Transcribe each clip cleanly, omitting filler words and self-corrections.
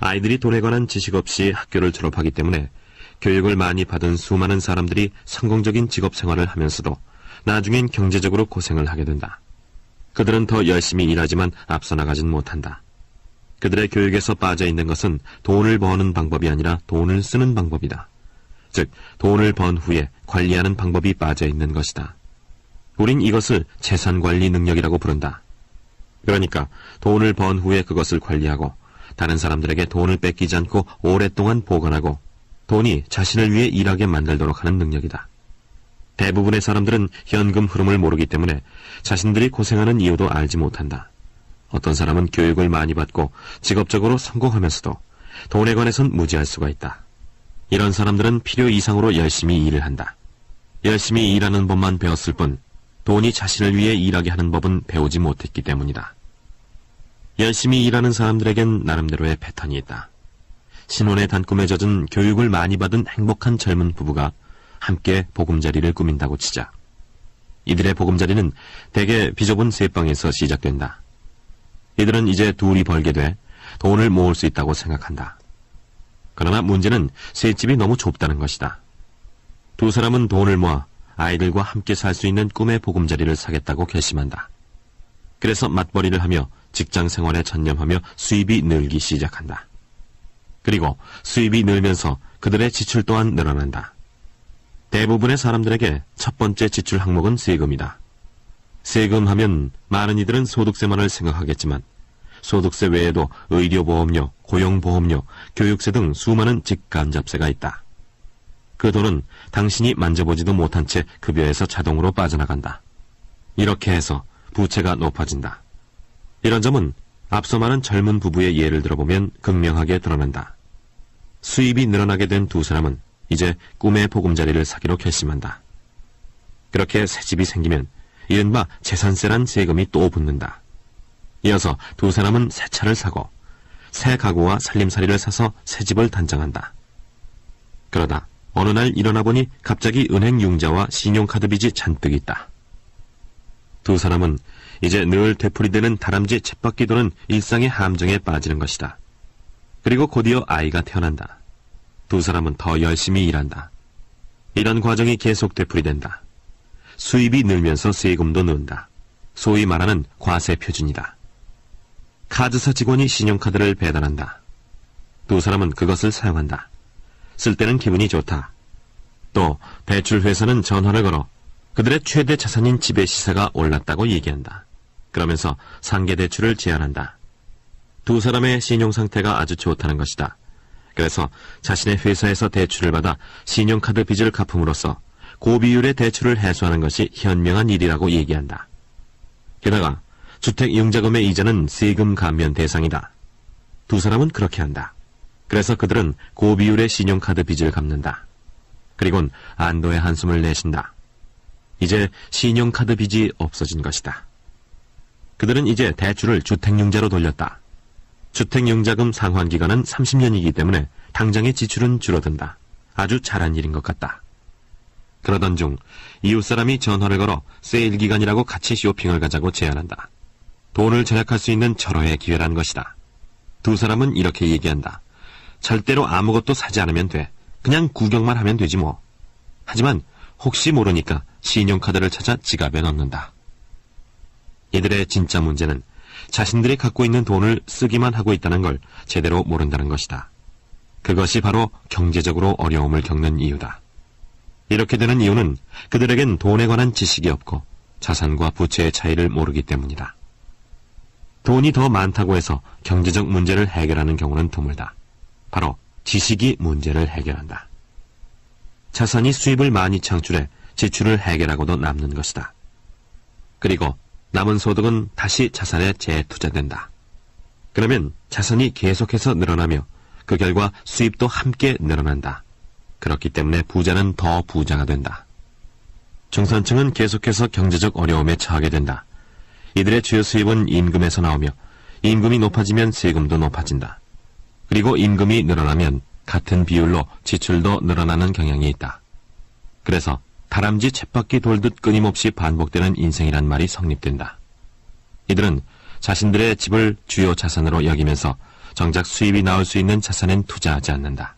아이들이 돈에 관한 지식 없이 학교를 졸업하기 때문에 교육을 많이 받은 수많은 사람들이 성공적인 직업 생활을 하면서도 나중엔 경제적으로 고생을 하게 된다. 그들은 더 열심히 일하지만 앞서 나가진 못한다. 그들의 교육에서 빠져 있는 것은 돈을 버는 방법이 아니라 돈을 쓰는 방법이다. 즉, 돈을 번 후에 관리하는 방법이 빠져 있는 것이다. 우린 이것을 재산관리 능력이라고 부른다. 그러니까 돈을 번 후에 그것을 관리하고 다른 사람들에게 돈을 뺏기지 않고 오랫동안 보관하고 돈이 자신을 위해 일하게 만들도록 하는 능력이다. 대부분의 사람들은 현금 흐름을 모르기 때문에 자신들이 고생하는 이유도 알지 못한다. 어떤 사람은 교육을 많이 받고 직업적으로 성공하면서도 돈에 관해선 무지할 수가 있다. 이런 사람들은 필요 이상으로 열심히 일을 한다. 열심히 일하는 법만 배웠을 뿐 돈이 자신을 위해 일하게 하는 법은 배우지 못했기 때문이다. 열심히 일하는 사람들에겐 나름대로의 패턴이 있다. 신혼의 단꿈에 젖은 교육을 많이 받은 행복한 젊은 부부가 함께 보금자리를 꾸민다고 치자. 이들의 보금자리는 대개 비좁은 새방에서 시작된다. 이들은 이제 둘이 벌게 돼 돈을 모을 수 있다고 생각한다. 그러나 문제는 셋집이 너무 좁다는 것이다. 두 사람은 돈을 모아 아이들과 함께 살 수 있는 꿈의 보금자리를 사겠다고 결심한다. 그래서 맞벌이를 하며 직장 생활에 전념하며 수입이 늘기 시작한다. 그리고 수입이 늘면서 그들의 지출 또한 늘어난다. 대부분의 사람들에게 첫 번째 지출 항목은 세금이다. 세금 하면 많은 이들은 소득세만을 생각하겠지만 소득세 외에도 의료보험료, 고용보험료, 교육세 등 수많은 직간접세가 있다. 그 돈은 당신이 만져보지도 못한 채 급여에서 자동으로 빠져나간다. 이렇게 해서 부채가 높아진다. 이런 점은 앞서 말한 젊은 부부의 예를 들어보면 극명하게 드러난다. 수입이 늘어나게 된 두 사람은 이제 꿈의 보금자리를 사기로 결심한다. 그렇게 새집이 생기면 이른바 재산세란 세금이 또 붙는다. 이어서 두 사람은 새 차를 사고 새 가구와 살림살이를 사서 새 집을 단장한다. 그러다 어느 날 일어나 보니 갑자기 은행 융자와 신용카드 빚이 잔뜩 있다. 두 사람은 이제 늘 되풀이되는 다람쥐 쳇바퀴 도는 일상의 함정에 빠지는 것이다. 그리고 곧이어 아이가 태어난다. 두 사람은 더 열심히 일한다. 이런 과정이 계속 되풀이된다. 수입이 늘면서 세금도 는다. 소위 말하는 과세 표준이다. 카드사 직원이 신용카드를 배달한다. 두 사람은 그것을 사용한다. 쓸 때는 기분이 좋다. 또 대출회사는 전화를 걸어 그들의 최대 자산인 집의 시세가 올랐다고 얘기한다. 그러면서 상계대출을 제안한다. 두 사람의 신용상태가 아주 좋다는 것이다. 그래서 자신의 회사에서 대출을 받아 신용카드 빚을 갚음으로써 고비율의 대출을 해소하는 것이 현명한 일이라고 얘기한다. 게다가 주택융자금의 이자는 세금 감면 대상이다. 두 사람은 그렇게 한다. 그래서 그들은 고비율의 신용카드 빚을 갚는다. 그리곤 안도의 한숨을 내쉰다. 이제 신용카드 빚이 없어진 것이다. 그들은 이제 대출을 주택융자로 돌렸다. 주택융자금 상환기간은 30년이기 때문에 당장의 지출은 줄어든다. 아주 잘한 일인 것 같다. 그러던 중 이웃사람이 전화를 걸어 세일 기간이라고 같이 쇼핑을 가자고 제안한다. 돈을 절약할 수 있는 절호의 기회란 것이다. 두 사람은 이렇게 얘기한다. 절대로 아무것도 사지 않으면 돼. 그냥 구경만 하면 되지 뭐. 하지만 혹시 모르니까 신용카드를 찾아 지갑에 넣는다. 이들의 진짜 문제는 자신들이 갖고 있는 돈을 쓰기만 하고 있다는 걸 제대로 모른다는 것이다. 그것이 바로 경제적으로 어려움을 겪는 이유다. 이렇게 되는 이유는 그들에겐 돈에 관한 지식이 없고 자산과 부채의 차이를 모르기 때문이다. 돈이 더 많다고 해서 경제적 문제를 해결하는 경우는 드물다. 바로 지식이 문제를 해결한다. 자산이 수입을 많이 창출해 지출을 해결하고도 남는 것이다. 그리고 남은 소득은 다시 자산에 재투자된다. 그러면 자산이 계속해서 늘어나며 그 결과 수입도 함께 늘어난다. 그렇기 때문에 부자는 더 부자가 된다. 중산층은 계속해서 경제적 어려움에 처하게 된다. 이들의 주요 수입은 임금에서 나오며 임금이 높아지면 세금도 높아진다. 그리고 임금이 늘어나면 같은 비율로 지출도 늘어나는 경향이 있다. 그래서 다람쥐 쳇바퀴 돌듯 끊임없이 반복되는 인생이란 말이 성립된다. 이들은 자신들의 집을 주요 자산으로 여기면서 정작 수입이 나올 수 있는 자산엔 투자하지 않는다.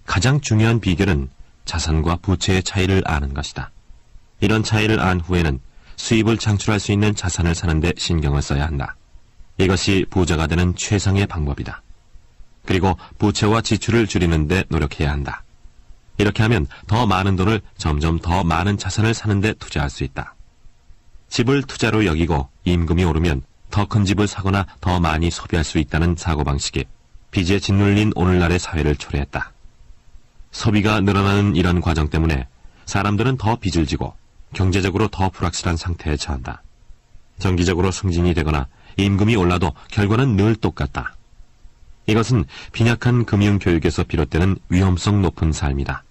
가장 중요한 비결은 자산과 부채의 차이를 아는 것이다. 이런 차이를 안 후에는 수입을 창출할 수 있는 자산을 사는 데 신경을 써야 한다. 이것이 부자가 되는 최상의 방법이다. 그리고 부채와 지출을 줄이는 데 노력해야 한다. 이렇게 하면 더 많은 돈을 점점 더 많은 자산을 사는 데 투자할 수 있다. 집을 투자로 여기고 임금이 오르면 더 큰 집을 사거나 더 많이 소비할 수 있다는 사고방식이 빚에 짓눌린 오늘날의 사회를 초래했다. 소비가 늘어나는 이런 과정 때문에 사람들은 더 빚을 지고 경제적으로 더 불확실한 상태에 처한다. 정기적으로 승진이 되거나 임금이 올라도 결과는 늘 똑같다. 이것은 빈약한 금융교육에서 비롯되는 위험성 높은 삶이다.